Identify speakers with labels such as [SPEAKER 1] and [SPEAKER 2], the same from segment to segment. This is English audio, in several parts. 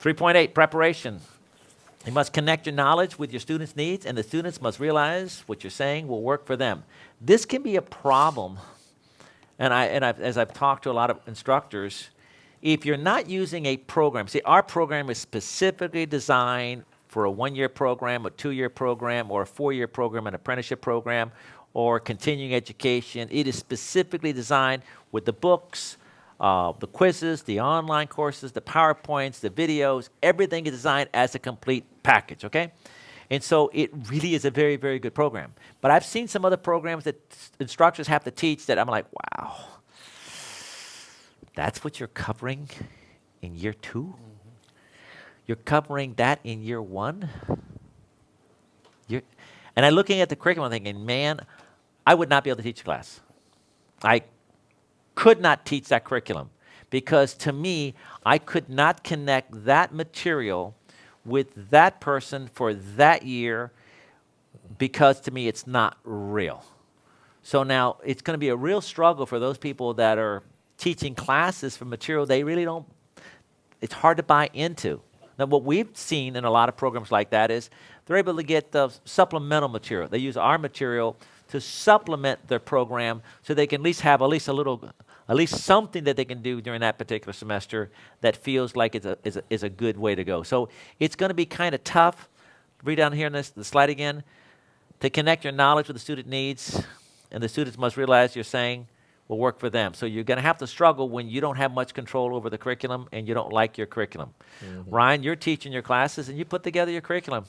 [SPEAKER 1] 3.8, preparation. You must connect your knowledge with your students' needs, and the students must realize what you're saying will work for them. This can be a problem, as I've talked to a lot of instructors, if you're not using a program, see, our program is specifically designed for a 1-year program, a 2-year program, or a 4-year program, an apprenticeship program, or continuing education. It is specifically designed with the books, the quizzes, the online courses, the PowerPoints, the videos. Everything is designed as a complete package, okay? And so it really is a very, very good program. But I've seen some other programs that instructors have to teach that I'm like, wow, that's what you're covering in year 2? Mm-hmm. You're covering that in year 1? And I'm looking at the curriculum thinking, man, I would not be able to teach a class. I could not teach that curriculum because to me, I could not connect that material with that person for that year because to me, it's not real. So now it's going to be a real struggle for those people that are teaching classes for material they really don't, it's hard to buy into. Now, what we've seen in a lot of programs like that is they're able to get the supplemental material. They use our material to supplement their program so they can at least have at least something that they can do during that particular semester that feels like it's a good way to go. So it's going to be kind of tough. Read down here on the slide again. To connect your knowledge with the student needs, and the students must realize you're saying will work for them. So you're going to have to struggle when you don't have much control over the curriculum and you don't like your curriculum. Mm-hmm. Ryan, you're teaching your classes and you put together your curriculum.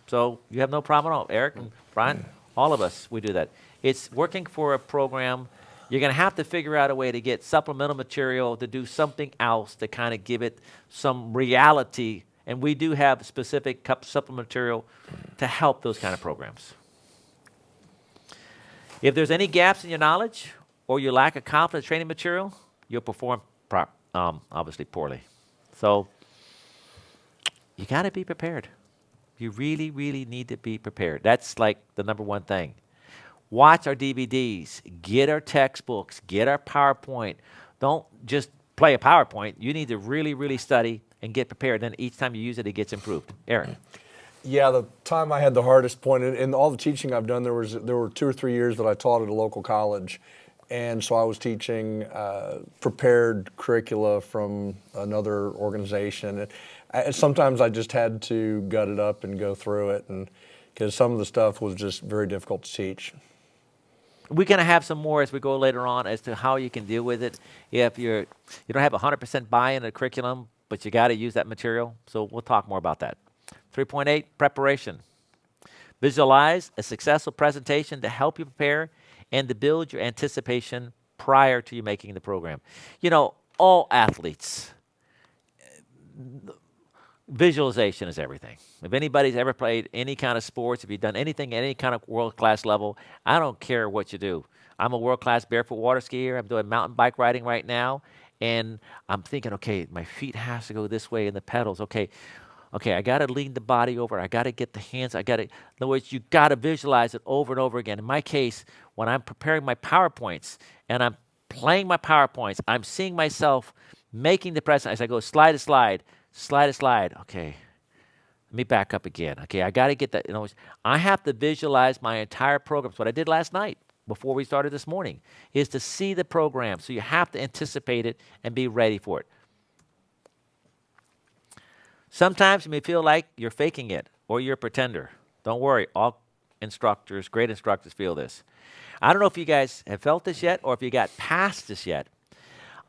[SPEAKER 1] So you have no problem at all. Eric and Brian, all of us, we do that. It's working for a program. You're going to have to figure out a way to get supplemental material to do something else to kind of give it some reality. And we do have specific supplemental material to help those kind of programs. If there's any gaps in your knowledge or you lack a confidence training material, you'll perform obviously poorly. So you got to be prepared. You really, really need to be prepared. That's like the number one thing. Watch our DVDs, get our textbooks, get our PowerPoint. Don't just play a PowerPoint. You need to really, really study and get prepared. Then each time you use it, it gets improved. Eric.
[SPEAKER 2] Yeah, the time I had the hardest point, in all the teaching I've done, there were 2 or 3 years that I taught at a local college. And so I was teaching prepared curricula from another organization. And sometimes I just had to gut it up and go through it, and because some of the stuff was just very difficult to teach.
[SPEAKER 1] We're going to have some more as we go later on as to how you can deal with it. If you don't have 100% buy-in in the curriculum, but you got to use that material. So we'll talk more about that. 3.8, preparation. Visualize a successful presentation to help you prepare and to build your anticipation prior to you making the program. You know, all athletes, visualization is everything. If anybody's ever played any kind of sports, if you've done anything at any kind of world-class level, I don't care what you do. I'm a world-class barefoot water skier. I'm doing mountain bike riding right now, and I'm thinking, okay, my feet has to go this way in the pedals. Okay, I got to lean the body over. I got to get the hands. In other words, you got to visualize it over and over again. In my case, when I'm preparing my PowerPoints and I'm playing my PowerPoints, I'm seeing myself making the presentation. As I go slide to slide, slide to slide. Okay, let me back up again. Okay, I got to get that. You know, I have to visualize my entire program. So what I did last night before we started this morning is to see the program. So you have to anticipate it and be ready for it. Sometimes you may feel like you're faking it or you're a pretender. Don't worry, all instructors, great instructors feel this. I don't know if you guys have felt this yet or if you got past this yet.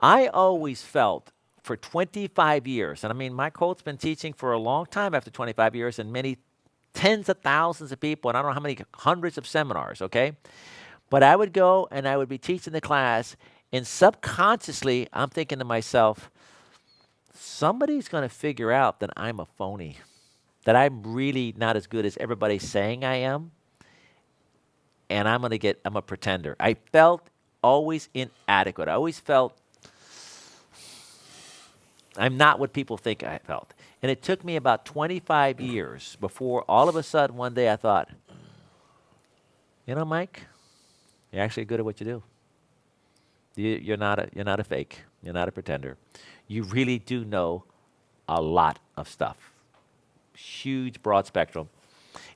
[SPEAKER 1] I always felt for 25 years, and I mean, Mike Holt's been teaching for a long time after 25 years and many tens of thousands of people, and I don't know how many hundreds of seminars, okay? But I would go and I would be teaching the class, and subconsciously, I'm thinking to myself, somebody's going to figure out that I'm a phony, that I'm really not as good as everybody's saying I am, and I'm a pretender. I felt always inadequate. I always felt I'm not what people think I felt. And it took me about 25 years before all of a sudden one day I thought, you know, Mike, you're actually good at what you do. You're not a fake. You're not a pretender. You really do know a lot of stuff. Huge, broad spectrum.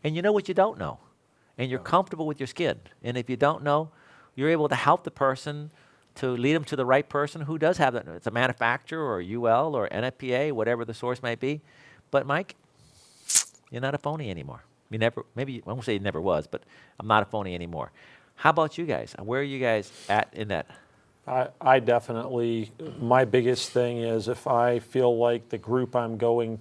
[SPEAKER 1] And you know what you don't know. And you're comfortable with your skin. And if you don't know, you're able to help the person to lead them to the right person who does have that. It's a manufacturer or UL or NFPA, whatever the source might be. But Mike, you're not a phony anymore. You never, maybe, I won't say you never was, but I'm not a phony anymore. How about you guys? Where are you guys at in that?
[SPEAKER 3] I definitely, my biggest thing is if I feel like the group I'm going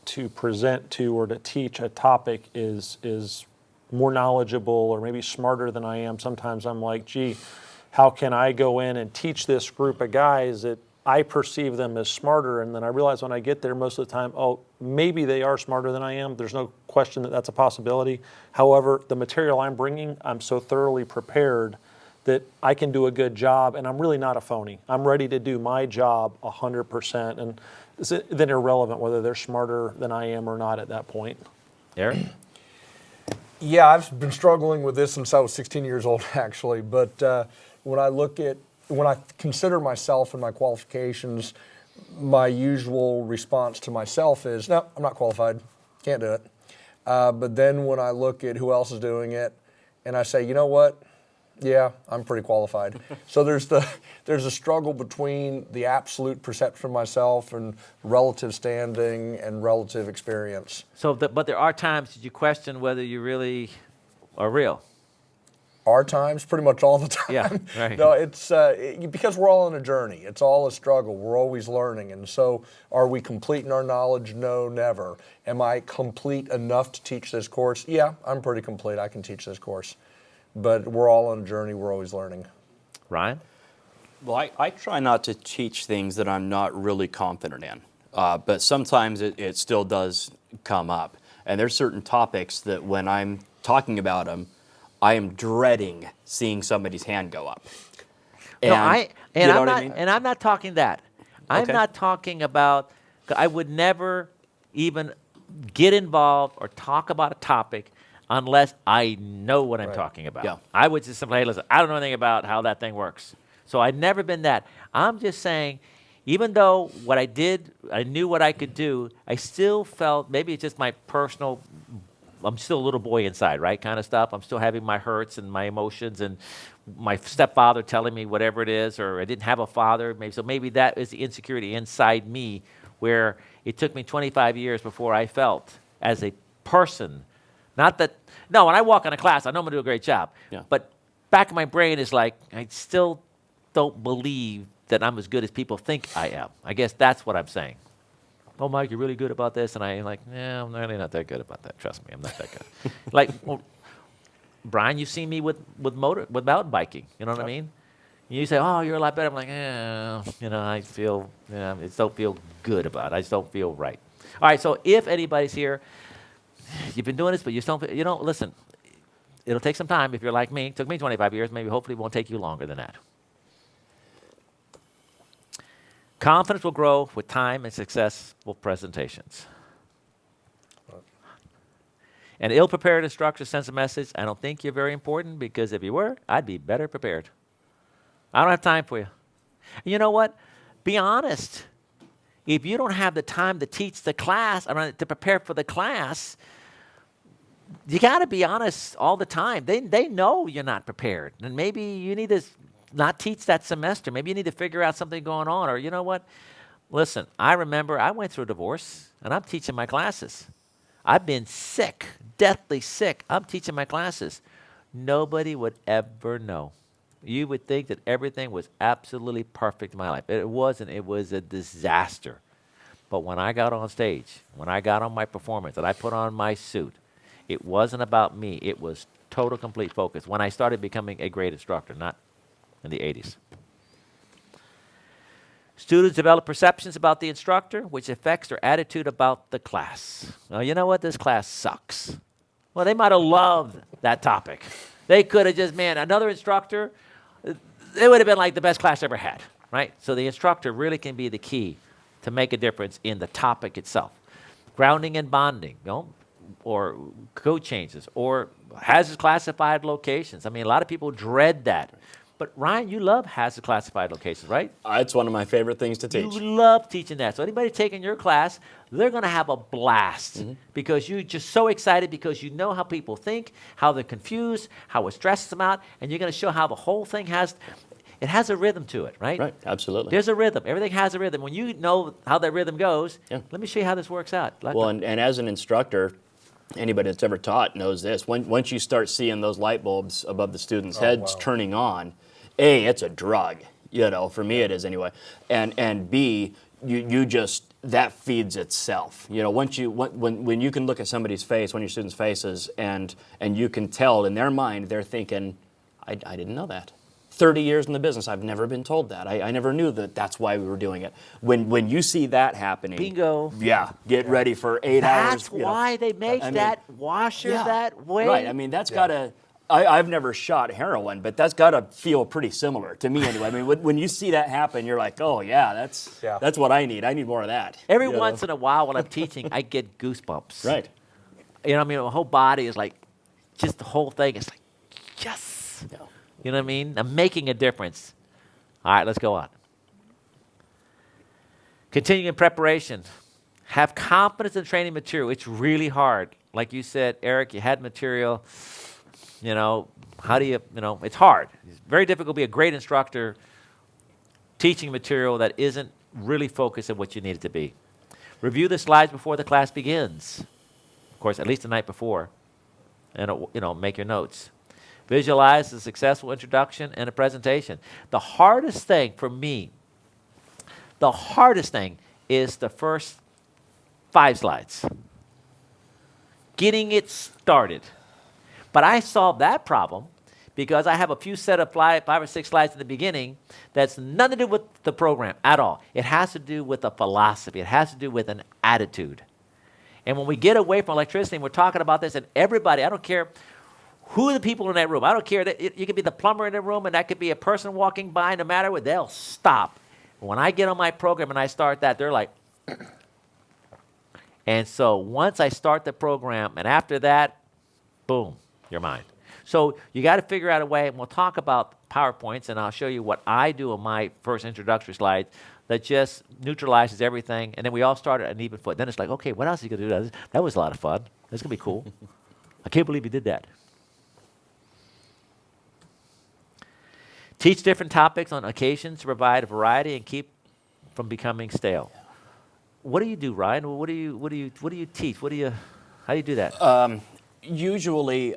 [SPEAKER 3] to present to or to teach a topic is more knowledgeable or maybe smarter than I am, sometimes I'm like, gee, how can I go in and teach this group of guys that I perceive them as smarter? And then I realize when I get there most of the time, oh, maybe they are smarter than I am. There's no question that that's a possibility. However, the material I'm bringing, I'm so thoroughly prepared that I can do a good job, and I'm really not a phony. I'm ready to do my job 100%, and it's then irrelevant whether they're smarter than I am or not at that point.
[SPEAKER 1] Eric?
[SPEAKER 2] Yeah, I've been struggling with this since I was 16 years old, actually. But when I consider myself and my qualifications, my usual response to myself is, no, I'm not qualified, can't do it. But then when I look at who else is doing it, and I say, you know what? Yeah, I'm pretty qualified. So there's a struggle between the absolute perception of myself and relative standing and relative experience.
[SPEAKER 1] So, but there are times that you question whether you really are real.
[SPEAKER 2] Our times, pretty much all the time.
[SPEAKER 1] Yeah, right.
[SPEAKER 2] No, it's because we're all on a journey. It's all a struggle. We're always learning. And so are we complete in our knowledge? No, never. Am I complete enough to teach this course? Yeah, I'm pretty complete. I can teach this course. But we're all on a journey. We're always learning.
[SPEAKER 1] Ryan?
[SPEAKER 4] Well, I try not to teach things that I'm not really confident in, but sometimes it still does come up. And there's certain topics that when I'm talking about them, I am dreading seeing somebody's hand go up. And, you know what I mean?
[SPEAKER 1] And I'm not talking that. I'm
[SPEAKER 4] Okay.
[SPEAKER 1] not talking about, I would never even get involved or talk about a topic unless I know what I'm talking about.
[SPEAKER 4] Yeah.
[SPEAKER 1] I would just simply, hey, listen, I don't know anything about how that thing works. So I've never been that. I'm just saying, even though what I did, I knew what I could do, I still felt, maybe it's just my personal, I'm still a little boy inside, right, kind of stuff. I'm still having my hurts and my emotions and my stepfather telling me whatever it is, or I didn't have a father. Maybe that is the insecurity inside me where it took me 25 years before I felt as a person. Not that, no, when I walk in a class, I know I'm going to do a great job.
[SPEAKER 4] Yeah.
[SPEAKER 1] But back of my brain is like, I still don't believe that I'm as good as people think I am. I guess that's what I'm saying. Oh, Mike, you're really good about this. And I'm like, yeah, I'm really not that good about that. Trust me, I'm not that good. Like, well, Brian, you've seen me with mountain biking. You know what I mean? You say, oh, you're a lot better. I'm like, I feel, I just don't feel good about it. I just don't feel right. All right, so if anybody's here, you've been doing this, but you just don't, listen, it'll take some time if you're like me. It took me 25 years. Maybe hopefully it won't take you longer than that. Confidence will grow with time and successful presentations. An ill-prepared instructor sends a message, I don't think you're very important, because if you were, I'd be better prepared. I don't have time for you. And you know what? Be honest. If you don't have the time to teach the class, to prepare for the class, you got to be honest all the time. They know you're not prepared. And maybe you need to not teach that semester. Maybe you need to figure out something going on. Or you know what? Listen, I remember I went through a divorce, and I'm teaching my classes. I've been sick, deathly sick. I'm teaching my classes. Nobody would ever know. You would think that everything was absolutely perfect in my life. It wasn't. It was a disaster. But when I got on stage, when I got on my performance, and I put on my suit, it wasn't about me. It was total, complete focus. When I started becoming a great instructor, not in the 80s. Students develop perceptions about the instructor, which affects their attitude about the class. Well, you know what? This class sucks. Well, they might have loved that topic. They could have just, another instructor, it would have been like the best class ever had, right? So the instructor really can be the key to make a difference in the topic itself. Grounding and bonding, or code changes, or hazard classified locations. A lot of people dread that. But Ryan, you love hazard classified locations, right?
[SPEAKER 4] It's one of my favorite things to teach.
[SPEAKER 1] You love teaching that. So anybody taking your class, they're going to have a blast because you're just so excited because you know how people think, how they're confused, how it stresses them out, and you're going to show how the whole thing has a rhythm to it, right?
[SPEAKER 4] Right, absolutely.
[SPEAKER 1] There's a rhythm. Everything has a rhythm. When you know how that rhythm goes,
[SPEAKER 4] Yeah.
[SPEAKER 1] let me show you how this works out.
[SPEAKER 4] Well, and as an instructor, anybody that's ever taught knows this. Once you start seeing those light bulbs above the students' heads
[SPEAKER 2] wow.
[SPEAKER 4] turning on, A, it's a drug. For me it is anyway. And B, you just, that feeds itself. Once when you can look at somebody's face, one of your students' faces, and you can tell in their mind they're thinking, I didn't know that. 30 years in the business, I've never been told that. I never knew that's why we were doing it. When you see that happening,
[SPEAKER 1] Bingo.
[SPEAKER 4] Yeah, get ready for 8 hours.
[SPEAKER 1] That's why they make that washer
[SPEAKER 4] yeah.
[SPEAKER 1] that way.
[SPEAKER 4] Right. I mean, that's gotta. I've never shot heroin, but that's gotta feel pretty similar to me anyway. I mean, when you see that happen, you're like, oh yeah, that's what I need. I need more of that.
[SPEAKER 1] Every once in a while when I'm teaching, I get goosebumps.
[SPEAKER 4] Right.
[SPEAKER 1] My whole body is like, just the whole thing is like, yes.
[SPEAKER 4] Yeah.
[SPEAKER 1] You know what I mean? I'm making a difference. All right, let's go on. Continuing preparation. Have confidence in training material. It's really hard. Like you said, Eric, you had material. How do you, it's hard. It's very difficult to be a great instructor teaching material that isn't really focused on what you need it to be. Review the slides before the class begins. Of course, at least the night before. And, make your notes. Visualize a successful introduction and a presentation. The hardest thing for me, is the first 5 slides. Getting it started. But I solved that problem because I have a few set of 5 or 6 slides in the beginning that's nothing to do with the program at all. It has to do with a philosophy. It has to do with an attitude. And when we get away from electricity and we're talking about this, and everybody, I don't care who are the people in that room. I don't care. You could be the plumber in the room, and that could be a person walking by. No matter what, they'll stop. When I get on my program and I start that, they're like, and so once I start the program, and after that, boom, you're mine. So you got to figure out a way, and we'll talk about PowerPoints, and I'll show you what I do on my first introductory slide that just neutralizes everything, and then we all start at an even foot. Then it's like, okay, what else are you going to do? That was a lot of fun. That's going to be cool. I can't believe you did that. Teach different topics on occasions to provide a variety and keep from becoming stale. What do you do, Ryan? What do you teach? How do you do that?
[SPEAKER 4] Usually,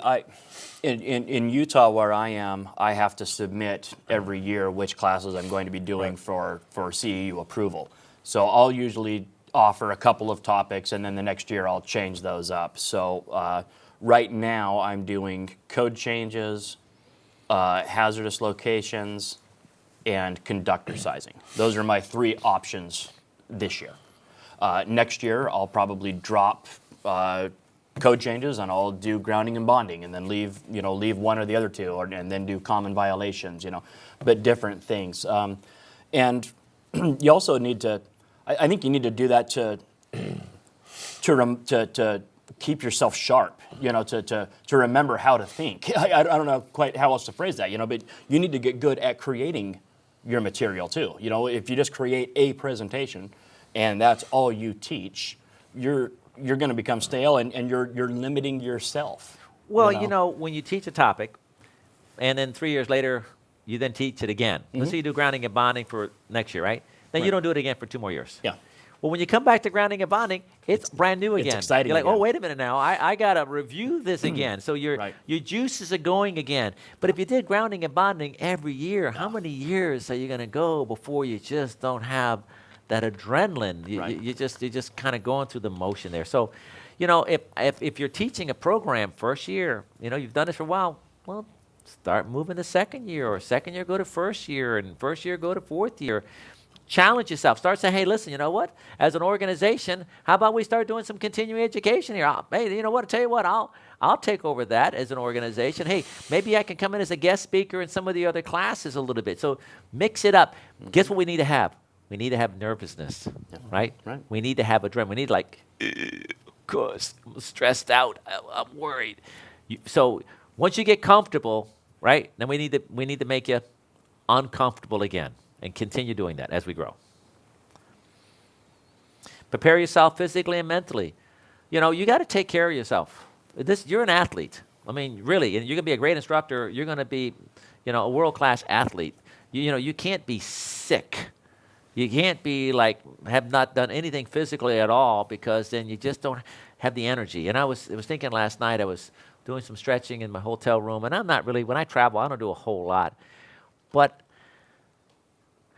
[SPEAKER 4] in Utah where I am, I have to submit every year which classes I'm going to be doing for CEU approval. So I'll usually offer a couple of topics, and then the next year I'll change those up. So right now I'm doing code changes, hazardous locations, and conductor sizing. Those are my 3 options this year. Next year, I'll probably drop code changes, and I'll do grounding and bonding, and then leave one or the other 2, and then do common violations, but different things. And you also need to, I think you need to do that to keep yourself sharp, to remember how to think. I don't know quite how else to phrase that, but you need to get good at creating your material too. If you just create a presentation and that's all you teach, you're going to become stale, and you're limiting yourself.
[SPEAKER 1] Well, when you teach a topic, and then 3 years later, you then teach it again. Let's say you do grounding and bonding for next year, right? Then you don't do it again for 2 more years.
[SPEAKER 4] Yeah.
[SPEAKER 1] Well, when you come back to grounding and bonding, it's brand new again.
[SPEAKER 4] It's exciting.
[SPEAKER 1] You're like,
[SPEAKER 4] again.
[SPEAKER 1] oh, wait a minute now. I got to review this again. So your juices are going again. But if you did grounding and bonding every year, how many years are you going to go before you just don't have that adrenaline? You're just kind of going through the motion there. So, if you're teaching a program first year, you've done this for a while, well, start moving to second year, or second year go to first year, and first year go to fourth year. Challenge yourself. Start saying, hey, listen, you know what? As an organization, how about we start doing some continuing education here? Hey, you know what? I'll tell you what, I'll take over that as an organization. Hey, maybe I can come in as a guest speaker in some of the other classes a little bit. So mix it up. Guess what we need to have? We need to have nervousness, right? We need to have adrenaline. We need because I'm stressed out. I'm worried. So once you get comfortable, right, then we need to make you uncomfortable again, and continue doing that as we grow. Prepare yourself physically and mentally. You know, you got to take care of yourself. You're an athlete. I mean, really, and you're going to be a great instructor. You're going to be, you know, a world-class athlete. You know, you can't be sick. You can't be like, have not done anything physically at all, because then you just don't have the energy. And I was thinking last night, I was doing some stretching in my hotel room, and I'm not really, when I travel, I don't do a whole lot. But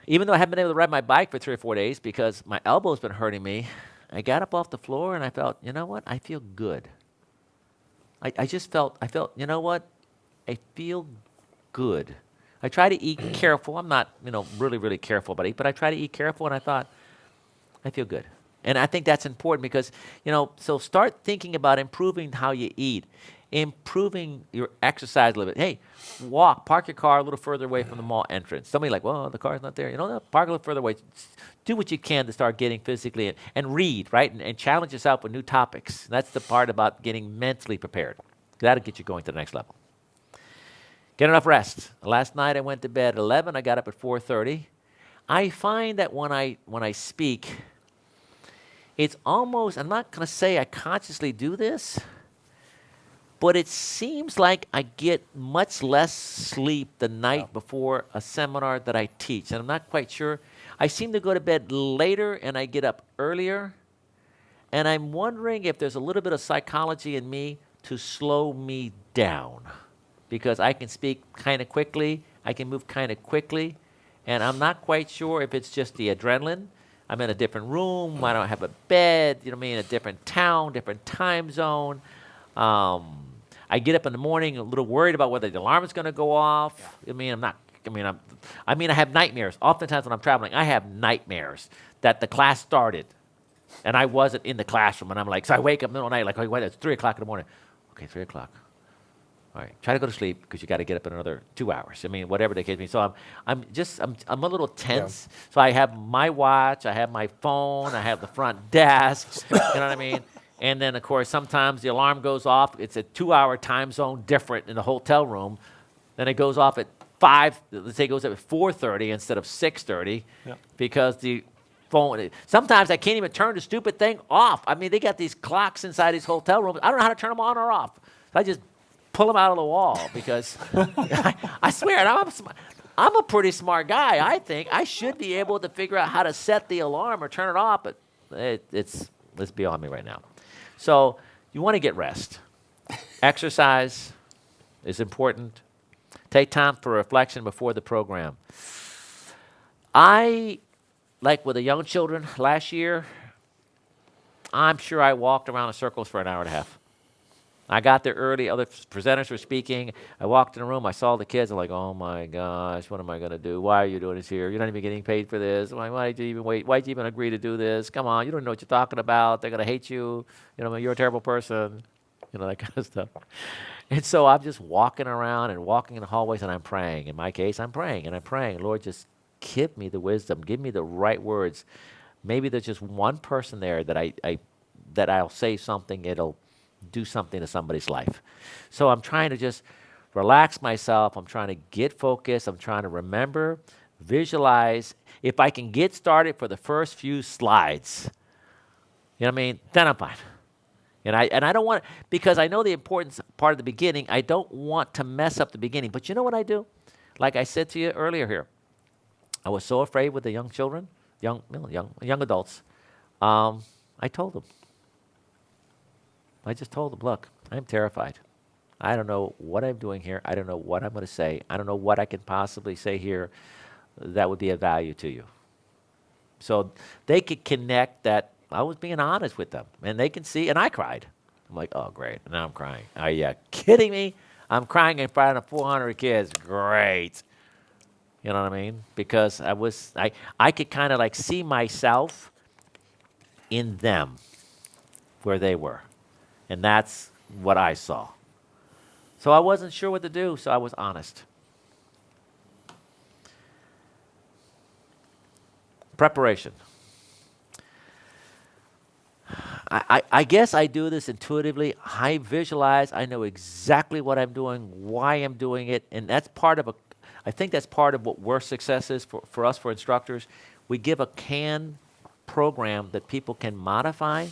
[SPEAKER 1] even though I haven't been able to ride my bike for 3 or 4 days because my elbow's been hurting me, I got up off the floor and I felt, you know what? I feel good. I felt, you know what? I feel good. I try to eat careful. I'm not, you know, really, really careful about it, but I try to eat careful, and I thought, I feel good. And I think that's important because, you know, so start thinking about improving how you eat, improving your exercise a little bit. Hey, walk, park your car a little further away from the mall entrance. Somebody like, well, the car's not there. You know, no, park a little further away. Do what you can to start getting physically and read, right? And challenge yourself with new topics. That's the part about getting mentally prepared. That'll get you going to the next level. Get enough rest. Last night I went to bed at 11. I got up at 4:30. I find that when I speak, it's almost, I'm not going to say I consciously do this, but it seems like I get much less sleep the night before a seminar that I teach. And I'm not quite sure. I seem to go to bed later and I get up earlier. And I'm wondering if there's a little bit of psychology in me to slow me down, because I can speak kind of quickly. I can move kind of quickly. And I'm not quite sure if it's just the adrenaline. I'm in a different room. I don't have a bed, you know what I mean, a different town, different time zone. I get up in the morning a little worried about whether the alarm is going to go off. I have nightmares. Oftentimes when I'm traveling, I have nightmares that the class started and I wasn't in the classroom. And I'm like, so I wake up in the middle of the night, like, wait, it's 3 o'clock in the morning. Okay, 3 o'clock. All right, try to go to sleep because you got to get up in another 2 hours. I mean, whatever the case may be. So I'm a little tense. Yeah. So I have my watch, I have my phone, I have the front desk. You know what I mean? And then of course sometimes the alarm goes off. It's a 2-hour time zone different in the hotel room. Then it goes off at 5. Let's say it goes up at 4:30 instead of 6:30, because the phone. Sometimes I can't even turn the stupid thing off. I mean, they got these clocks inside these hotel rooms. I don't know how to turn them on or off. So I just pull them out of the wall because I swear, and I'm a pretty smart guy. I think I should be able to figure out how to set the alarm or turn it off, but it's beyond me right now. So you want to get rest. Exercise is important. Take time for reflection before the program. Like with the young children last year, I'm sure I walked around in circles for an hour and a half. I got there early. Other presenters were speaking. I walked in the room. I saw the kids. I'm like, oh, my gosh, what am I going to do? Why are you doing this here? You're not even getting paid for this. Why did you even wait? Why did you even agree to do this? Come on, you don't know what you're talking about. They're going to hate you. You know, you're a terrible person. You know, that kind of stuff. And so I'm just walking around and walking in the hallways, and I'm praying. In my case, I'm praying, and I'm praying. Lord, just give me the wisdom. Give me the right words. Maybe there's just one person there that I'll say something, it'll do something to somebody's life. So I'm trying to just relax myself. I'm trying to get focused. I'm trying to remember, visualize. If I can get started for the first few slides, you know what I mean, then I'm fine. And I don't want, because I know the importance part of the beginning, I don't want to mess up the beginning. But you know what I do? Like I said to you earlier here, I was so afraid with the young children, young adults. I told them. I just told them, look, I'm terrified. I don't know what I'm doing here. I don't know what I'm going to say. I don't know what I can possibly say here that would be of value to you. So they could connect that I was being honest with them. And they can see, and I cried. I'm like, oh, great. Now I'm crying. Are you kidding me? I'm crying in front of 400 kids. Great. You know what I mean? Because I could kind of like see myself in them where they were. And that's what I saw. So I wasn't sure what to do, so I was honest. Preparation. I guess I do this intuitively. I visualize. I know exactly what I'm doing, why I'm doing it, and that's part of I think that's part of what work success is for us, for instructors. We give a canned program that people can modify,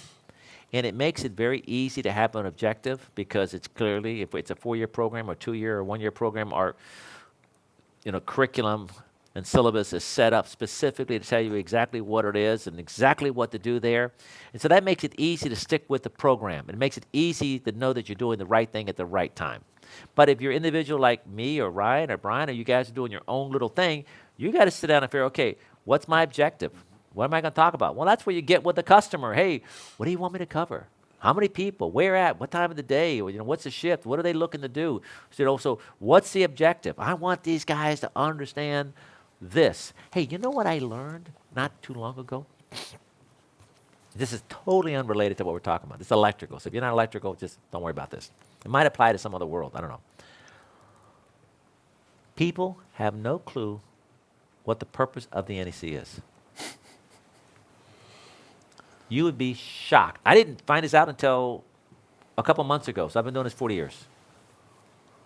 [SPEAKER 1] and it makes it very easy to have an objective because it's clearly, if it's a 4-year program or 2-year or 1-year program, our curriculum and syllabus is set up specifically to tell you exactly what it is and exactly what to do there. And so that makes it easy to stick with the program. It makes it easy to know that you're doing the right thing at the right time. But if you're an individual like me or Ryan or Brian, or you guys are doing your own little thing, you got to sit down and figure, okay, what's my objective? What am I going to talk about? Well, that's where you get with the customer. Hey, what do you want me to cover? How many people? Where at? What time of the day? What's the shift? What are they looking to do? So what's the objective? I want these guys to understand this. Hey, you know what I learned not too long ago? This is totally unrelated to what we're talking about. It's electrical. So if you're not electrical, just don't worry about this. It might apply to some other world. I don't know. People have no clue what the purpose of the NEC is. You would be shocked. I didn't find this out until a couple months ago, so I've been doing this 40 years.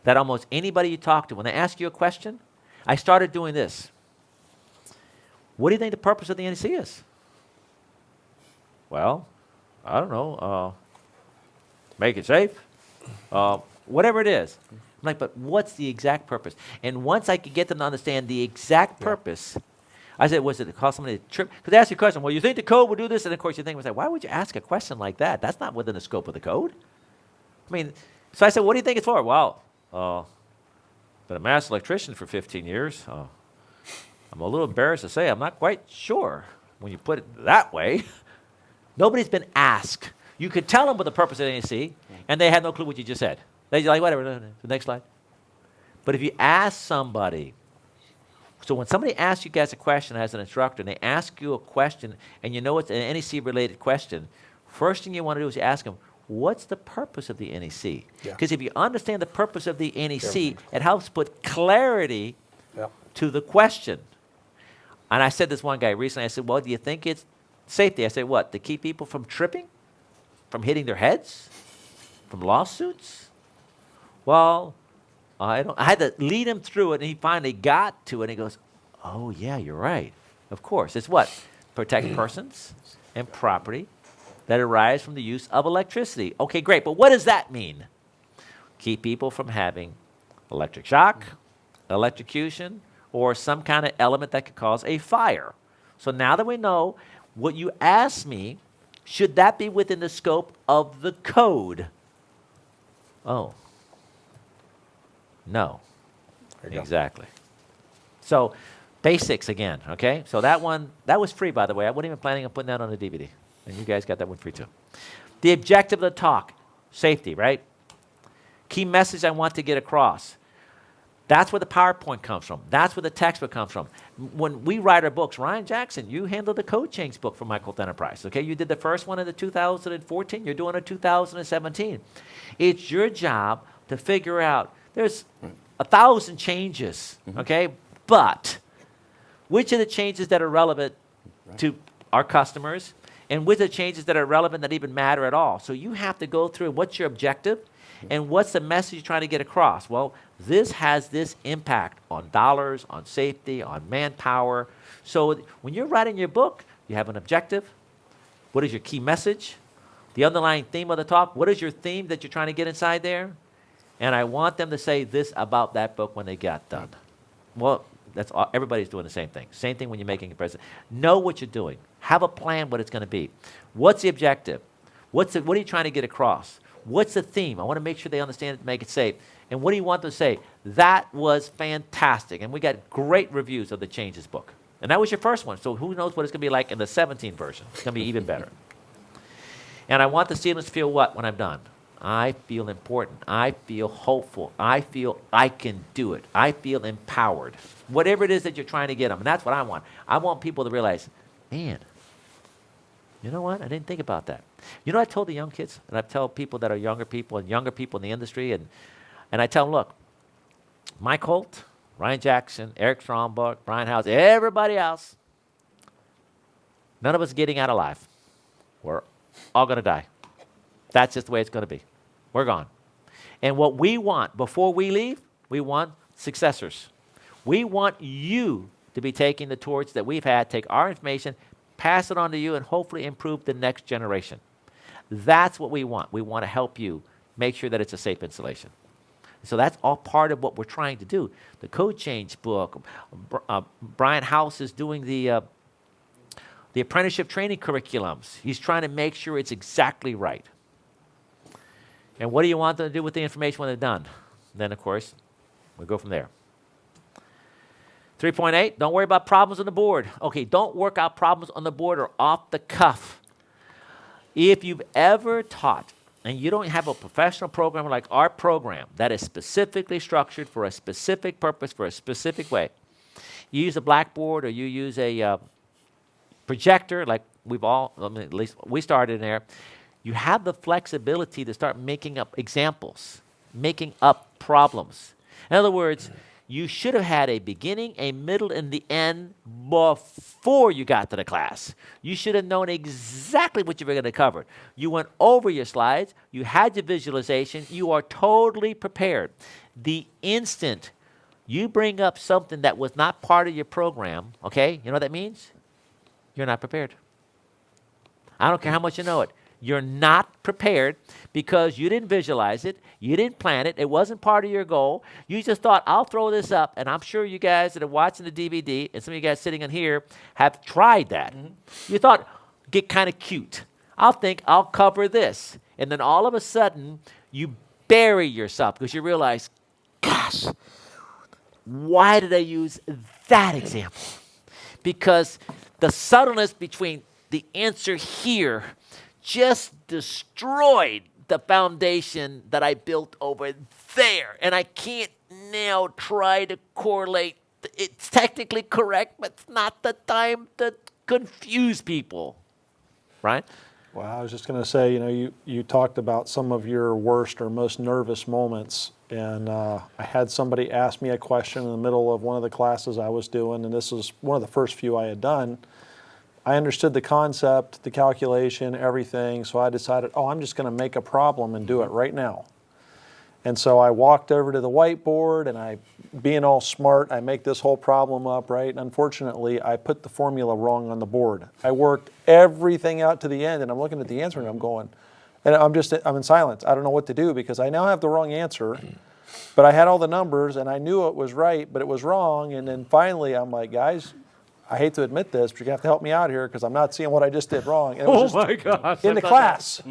[SPEAKER 1] That almost anybody you talk to, when they ask you a question, I started doing this. What do you think the purpose of the NEC is? Well, I don't know. Make it safe. Whatever it is. I'm like, but what's the exact purpose? And once I could get them to understand the exact purpose, I said, was it to cause somebody to trip? Because they ask you a question, well, you think the code would do this? And of course you think, why would you ask a question like that? That's not within the scope of the code. I mean, so I said, what do you think it's for? Well, been a master electrician for 15 years. I'm a little embarrassed to say I'm not quite sure when you put it that way. Nobody's been asked. You could tell them what the purpose of the NEC, and they had no clue what you just said. They're like, whatever, the next slide. But if you ask somebody, so when somebody asks you guys a question as an instructor, and they ask you a question, and you know it's an NEC-related question, first thing you want to do is you ask them, what's the purpose of the NEC? Because if you understand the purpose of the NEC, it helps put clarity to the question. And I said this one guy recently, I said, well, do you think it's safety? I said, what, to keep people from tripping? From hitting their heads? From lawsuits? Well, I had to lead him through it, and he finally got to it, and he goes, oh, yeah, you're right. Of course. It's what? Protect persons and property that arise from the use of electricity. Okay, great, but what does that mean? Keep people from having electric shock, electrocution, or some kind of element that could cause a fire. So now that we know what you asked me, should that be within the scope of the code? Oh. No. Exactly. So basics again, okay? So that one, that was free, by the way. I wasn't even planning on putting that on a DVD. And you guys got that one free too. The objective of the talk, safety, right? Key message I want to get across. That's where the PowerPoint comes from. That's where the textbook comes from. When we write our books, Ryan Jackson, you handled the code change book for Cont'd Enterprise. Okay, you did the first one in the 2014. You're doing a 2017. It's your job to figure out. There's 1,000 changes. Okay, but which are the changes that are relevant to our customers, and which are the changes that are relevant that even matter at all? So you have to go through what's your objective. And what's the message you're trying to get across? Well, this has this impact on dollars, on safety, on manpower. So when you're writing your book, you have an objective. What is your key message? The underlying theme of the talk. What is your theme that you're trying to get inside there? And I want them to say this about that book when they get done. Well, that's all, everybody's doing the same thing. Same thing when you're making a presentation. Know what you're doing. Have a plan what it's going to be. What's the objective? What are you trying to get across? What's the theme? I want to make sure they understand it to make it safe. And what do you want them to say? That was fantastic. And we got great reviews of the Changes book. And that was your first one. So who knows what it's going to be like in the 17 version. It's going to be even better. And I want the students to feel what when I'm done? I feel important. I feel hopeful. I feel I can do it. I feel empowered. Whatever it is that you're trying to get them. And that's what I want. I want people to realize, man, you know what? I didn't think about that. You know what I told the young kids? And I tell people that are younger people in the industry, and I tell them, look, Mike Holt, Ryan Jackson, Eric Stromberg, Brian House, everybody else, none of us are getting out alive. We're all going to die. That's just the way it's going to be. We're gone. And what we want before we leave, we want successors. We want you to be taking the torch that we've had, take our information, pass it on to you, and hopefully improve the next generation. That's what we want. We want to help you make sure that it's a safe installation. So that's all part of what we're trying to do. The code change book, Brian House is doing the apprenticeship training curriculums. He's trying to make sure it's exactly right. And what do you want them to do with the information when they're done? Then, of course, we'll go from there. 3.8, don't worry about problems on the board. Okay, don't work out problems on the board or off the cuff. If you've ever taught, and you don't have a professional program like our program that is specifically structured for a specific purpose, for a specific way, you use a blackboard or you use a projector like at least we started in there, you have the flexibility to start making up examples, making up problems. In other words, you should have had a beginning, a middle, and the end before you got to the class. You should have known exactly what you were going to cover. You went over your slides. You had your visualization. You are totally prepared. The instant you bring up something that was not part of your program, okay, you know what that means? You're not prepared. I don't care how much you know it. You're not prepared because you didn't visualize it. You didn't plan it. It wasn't part of your goal. You just thought, I'll throw this up. And I'm sure you guys that are watching the DVD, and some of you guys sitting in here have tried that. Mm-hmm. You thought, get kind of cute. I'll cover this. And then all of a sudden, you bury yourself because you realize, gosh, why did I use that example? Because the subtleness between the answer here just destroyed the foundation that I built over there. And I can't now try to correlate. It's technically correct, but it's not the time to confuse people. Right?
[SPEAKER 3] Well, I was just going to say, you talked about some of your worst or most nervous moments. And I had somebody ask me a question in the middle of one of the classes I was doing, and this was one of the first few I had done. I understood the concept, the calculation, everything, so I decided, I'm just going to make a problem and do it right now. And so I walked over to the whiteboard, and being all smart, I make this whole problem up, right? And unfortunately, I put the formula wrong on the board. I worked everything out to the end, and I'm looking at the answer, and I'm going, and I'm in silence. I don't know what to do because I now have the wrong answer, but I had all the numbers, and I knew it was right, but it was wrong. And then finally, I'm like, guys, I hate to admit this, but you're going to have to help me out here because I'm not seeing what I just did wrong. And it was
[SPEAKER 1] my gosh.
[SPEAKER 3] in the class,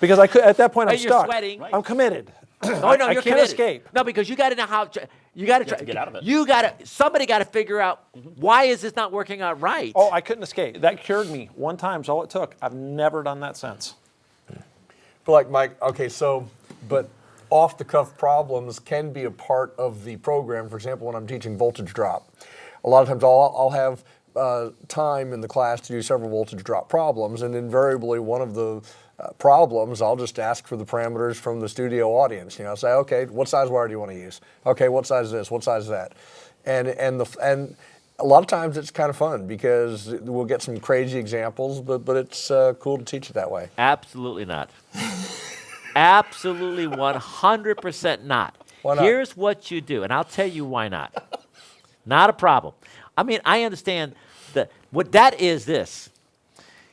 [SPEAKER 3] because I could, at that point I'm
[SPEAKER 1] you're
[SPEAKER 3] stuck.
[SPEAKER 1] Sweating.
[SPEAKER 3] Right. I'm committed.
[SPEAKER 1] Oh, no,
[SPEAKER 3] I
[SPEAKER 1] you're
[SPEAKER 3] can't
[SPEAKER 1] committed.
[SPEAKER 3] escape.
[SPEAKER 1] No, because you got to know how, you got to try
[SPEAKER 4] to get out of it.
[SPEAKER 1] Somebody got to figure out why is this not working out right?
[SPEAKER 3] Oh, I couldn't escape. That cured me one time is all it took. I've never done that since.
[SPEAKER 2] But like Mike, okay, but off-the-cuff problems can be a part of the program. For example, when I'm teaching voltage drop, a lot of times I'll have time in the class to do several voltage drop problems, and invariably one of the problems, I'll just ask for the parameters from the studio audience. Say, okay, what size wire do you want to use? Okay, what size is this? What size is that? And a lot of times it's kind of fun because we'll get some crazy examples, but it's cool to teach it that way.
[SPEAKER 1] Absolutely not. Absolutely 100% not.
[SPEAKER 2] Why not?
[SPEAKER 1] Here's what you do, and I'll tell you why not. Not a problem. I mean, I understand what that is this.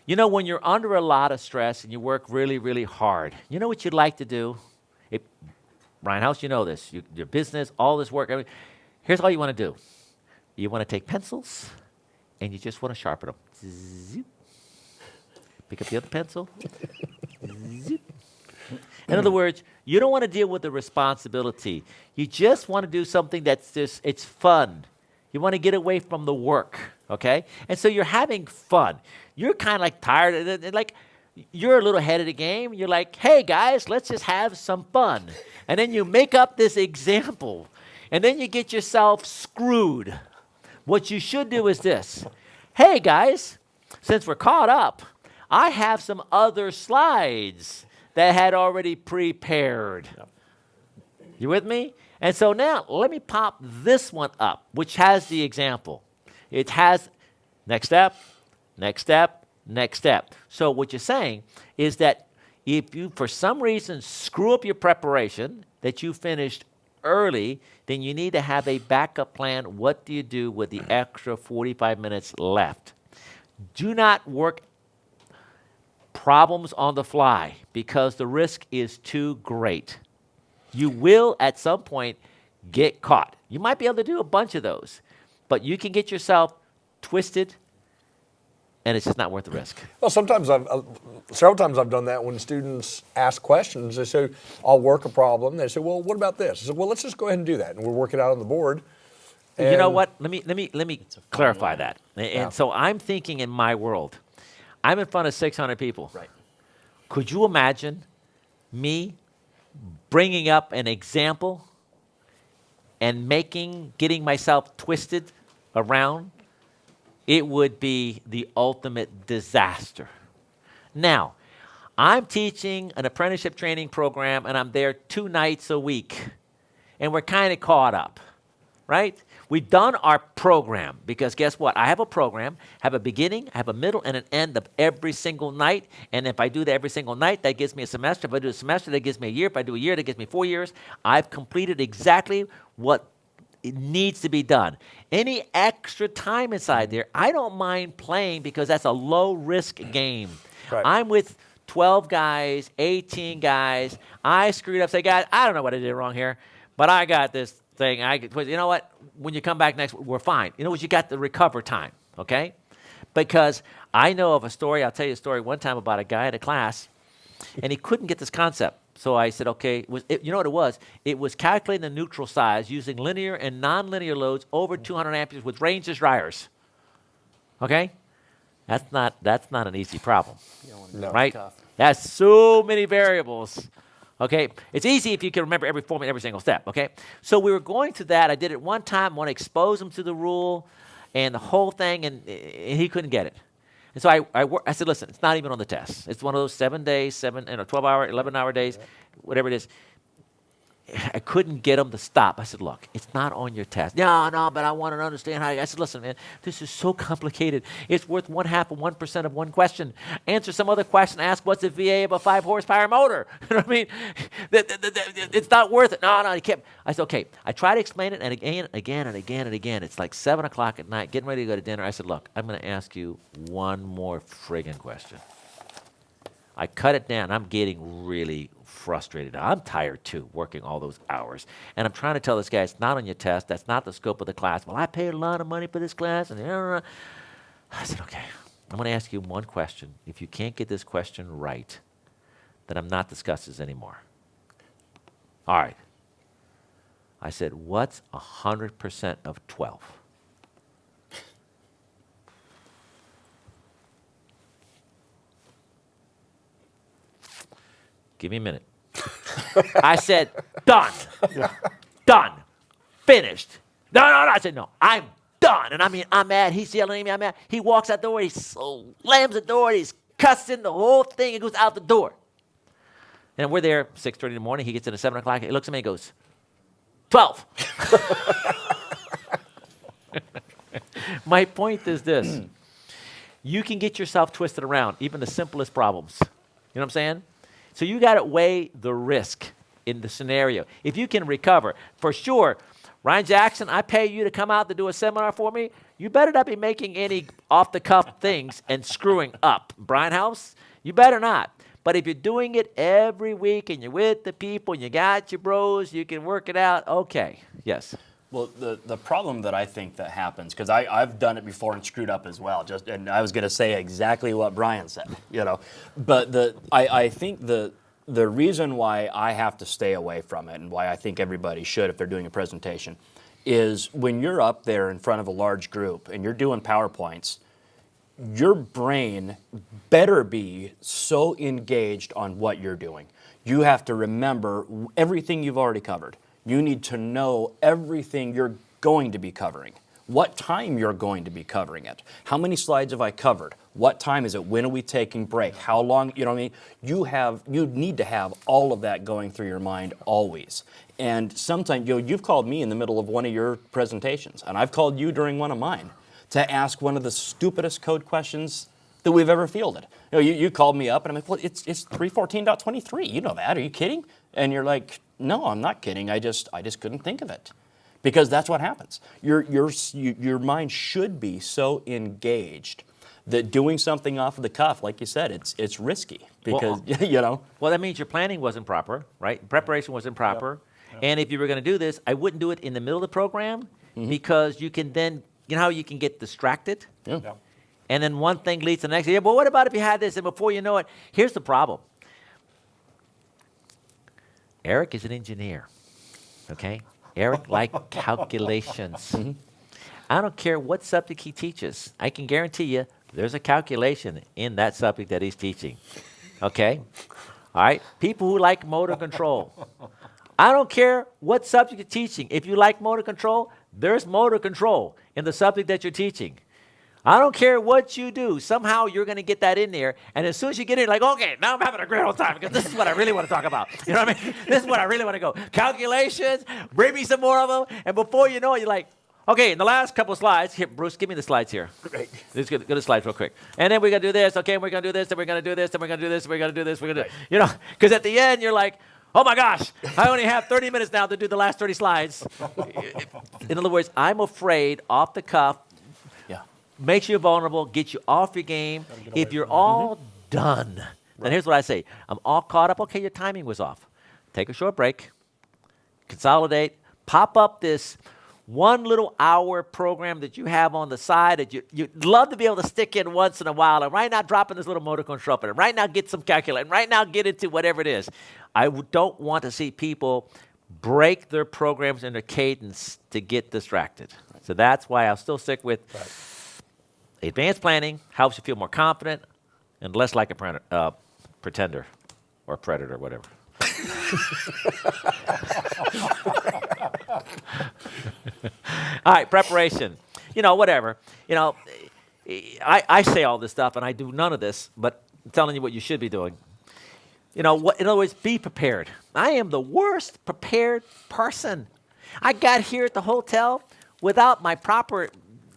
[SPEAKER 1] When you're under a lot of stress and you work really, really hard, you know what you'd like to do? Ryan House, you know this. Your business, all this work. Here's all you want to do. You want to take pencils and you just want to sharpen them. Zip. Pick up the other pencil. Zip. In other words, you don't want to deal with the responsibility. You just want to do something that's it's fun. You want to get away from the work, okay? And so you're having fun. You're kind of like tired, like you're a little ahead of the game. You're like, hey guys, let's just have some fun. And then you make up this example, and then you get yourself screwed. What you should do is this. Hey guys, since we're caught up, I have some other slides that I had already prepared. Yep. You with me? And so now let me pop this one up, which has the example. It has next step, next step, next step. So what you're saying is that if you, for some reason, screw up your preparation that you finished early, then you need to have a backup plan. What do you do with the extra 45 minutes left? Do not work problems on the fly because the risk is too great. You will, at some point, get caught. You might be able to do a bunch of those, but you can get yourself twisted, and it's just not worth the risk.
[SPEAKER 2] Well, several times I've done that when students ask questions. They say, I'll work a problem. They say, well, what about this? I said, well, let's just go ahead and do that. And we'll work it out on the board.
[SPEAKER 1] You know
[SPEAKER 2] And-
[SPEAKER 1] what? Let me clarify that. And so I'm thinking in my world, I'm in front of 600 people.
[SPEAKER 4] Right.
[SPEAKER 1] Could you imagine me bringing up an example and getting myself twisted around? It would be the ultimate disaster. Now, I'm teaching an apprenticeship training program, and I'm there 2 nights a week, and we're kind of caught up, right? We've done our program because guess what? I have a program, have a beginning, I have a middle, and an end of every single night. And if I do that every single night, that gives me a semester. If I do a semester, that gives me a year. If I do a year, that gives me 4 years. I've completed exactly what it needs to be done. Any extra time inside there, I don't mind playing because that's a low-risk game.
[SPEAKER 2] Right.
[SPEAKER 1] I'm with 12 guys, 18 guys. I screwed up. Say, guys, I don't know what I did wrong here, but I got this thing. You know what? When you come back next, we're fine. You know what? You got the recover time, okay? Because I know of a story. I'll tell you a story one time about a guy in a class, and he couldn't get this concept. So I said, okay, you know what it was? It was calculating the neutral size using linear and nonlinear loads over 200 amperes with ranges dryers. Okay? That's not an easy problem,
[SPEAKER 2] No.
[SPEAKER 1] right? That's so many variables. Okay? It's easy if you can remember every formula, every single step, okay? So we were going through that. I did it one time. I want to expose him to the rule and the whole thing, and he couldn't get it. And so I said, listen, it's not even on the test. It's one of those 7 days, 12-hour, 11-hour days, whatever it is. I couldn't get him to stop. I said, look, it's not on your test. No, but I want to understand how. I said, listen, man, this is so complicated. It's worth 1/2 of 1% of one question. Answer some other question. Ask what's the VA of a 5-horsepower motor. You know what I mean? It's not worth it. No, you can't. I said, okay. I tried to explain it, and again. It's like 7 o'clock at night, getting ready to go to dinner. I said, look, I'm going to ask you one more friggin' question. I cut it down. I'm getting really frustrated. I'm tired too, working all those hours. And I'm trying to tell this guy, it's not on your test. That's not the scope of the class. Well, I paid a lot of money for this class. And I said, okay, I'm going to ask you one question. If you can't get this question right, then I'm not discussing this anymore. All right. I said, what's 100% of 12? Give me a minute. I said, done. Done. Finished. No. I said, no, I'm done. And I mean, I'm mad. He's yelling at me. I'm mad. He walks out the door. He slams the door. He's cussing the whole thing. He goes out the door. And we're there 6:30 in the morning. He gets in at 7 o'clock. He looks at me and goes, 12. My point is this. You can get yourself twisted around, even the simplest problems. You know what I'm saying? So you got to weigh the risk in the scenario. If you can recover, for sure, Ryan Jackson, I pay you to come out to do a seminar for me. You better not be making any off-the-cuff things and screwing up. Brian House, you better not. But if you're doing it every week and you're with the people and you got your bros, you can work it out, okay, yes.
[SPEAKER 4] Well, the problem that I think that happens, because I've done it before and screwed up as well, and I was going to say exactly what Brian said, but I think the reason why I have to stay away from it and why I think everybody should if they're doing a presentation is when you're up there in front of a large group and you're doing PowerPoints, your brain better be so engaged on what you're doing. You have to remember everything you've already covered. You need to know everything you're going to be covering, what time you're going to be covering it, how many slides have I covered, what time is it, when are we taking break, how long, you know what I mean? You need to have all of that going through your mind always. And sometimes, you've called me in the middle of one of your presentations, and I've called you during one of mine to ask one of the stupidest code questions that we've ever fielded. You called me up, and I'm like, well, it's 314.23. You know that. Are you kidding? And you're like, No, I'm not kidding. I just couldn't think of it, because that's what happens. Your mind should be so engaged that doing something off of the cuff, like you said, it's risky because
[SPEAKER 1] Well, that means your planning wasn't proper, right? Preparation wasn't proper. And if you were going to do this, I wouldn't do it in the middle of the program because you can then, you know how you can get distracted?
[SPEAKER 4] Yeah.
[SPEAKER 3] Yeah.
[SPEAKER 1] And then one thing leads to the next. Yeah, but what about if you had this? And before you know it, here's the problem. Eric is an engineer, okay? Eric likes calculations. I don't care what subject he teaches. I can guarantee you there's a calculation in that subject that he's teaching, okay? All right? People who like motor control. I don't care what subject you're teaching. If you like motor control, there's motor control in the subject that you're teaching. I don't care what you do. Somehow you're going to get that in there. And as soon as you get in, like, okay, now I'm having a great old time because this is what I really want to talk about. You know what I mean? This is what I really want to go. Calculations, bring me some more of them. And before you know it, you're like, okay, in the last couple of slides, here, Bruce, give me the slides here. Great. Let's go to the slides real quick. And then we're going to do this. Okay, we're going to do this, and we're going to do this, and we're going to do this, and we're going to do this, we're going to do this. You know, because at the end, you're like, oh my gosh, I only have 30 minutes now to do the last 30 slides. In other words, I'm afraid off the cuff, makes you vulnerable, gets you off your game. If you're all done, then here's what I say. I'm all caught up. Okay, your timing was off. Take a short break. Consolidate. Pop up this one little hour program that you have on the side that you'd love to be able to stick in once in a while. And right now, dropping this little motor control. And right now, get some calculator. Right now, get into whatever it is. I don't want to see people break their programs and their cadence to get distracted. So that's why I'll still stick with advanced planning. Helps you feel more confident and less like a pretender or predator, whatever. All right, preparation. You know, whatever. You know, I say all this stuff and I do none of this, but I'm telling you what you should be doing. You know, in other words, be prepared. I am the worst prepared person. I got here at the hotel without my proper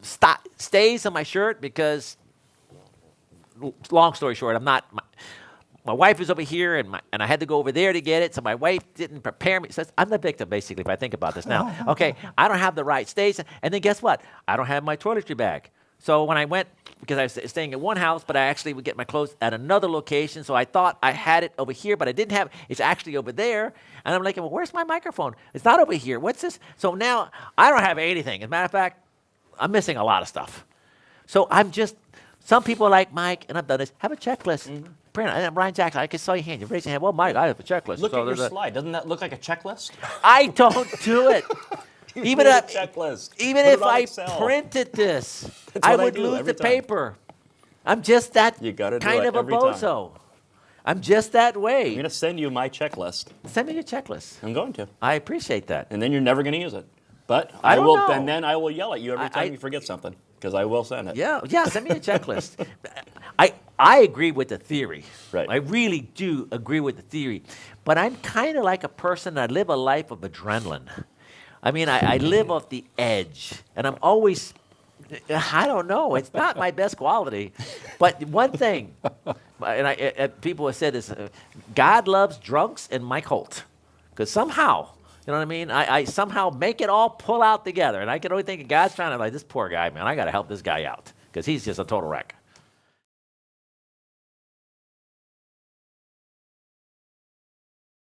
[SPEAKER 1] stays on my shirt because, long story short, I'm not. My wife is over here, and I had to go over there to get it, so my wife didn't prepare me. So I'm the victim, basically, if I think about this now. Okay, I don't have the right stays, and then guess what? I don't have my toiletry bag. So when I went, because I was staying at one house, but I actually would get my clothes at another location, so I thought I had it over here, but I didn't have it. It's actually over there. And I'm like, well, where's my microphone? It's not over here. What's this? So now I don't have anything. As a matter of fact, I'm missing a lot of stuff. So I'm just, some people like Mike, and I've done this, have a checklist. And Brian Jackson, I can saw your hand. You raise your hand. Well, Mike, I have a checklist.
[SPEAKER 4] Look
[SPEAKER 1] so
[SPEAKER 4] at your slide. Doesn't that look like a checklist?
[SPEAKER 1] I don't do it. Even if,
[SPEAKER 4] checklist.
[SPEAKER 1] even if I printed this, I would lose the paper. I'm just that kind of a bozo. I'm just that way.
[SPEAKER 4] I'm going to send you my checklist.
[SPEAKER 1] Send me your checklist.
[SPEAKER 4] I'm going to.
[SPEAKER 1] I appreciate that.
[SPEAKER 4] And then you're never going to use it. But
[SPEAKER 1] I don't know.
[SPEAKER 4] And then I will yell at you every time you forget something, because I will send it.
[SPEAKER 1] Yeah, send me a checklist. I agree with the theory.
[SPEAKER 4] Right.
[SPEAKER 1] I really do agree with the theory. But I'm kind of like a person that live a life of adrenaline. I mean, I live off the edge, and I'm always, I don't know, it's not my best quality. But one thing, and people have said this, God loves drunks and Mike Holt. Because somehow, you know what I mean? I somehow make it all pull out together. And I can only think of God's trying to, like, this poor guy, man, I got to help this guy out. Because he's just a total wreck.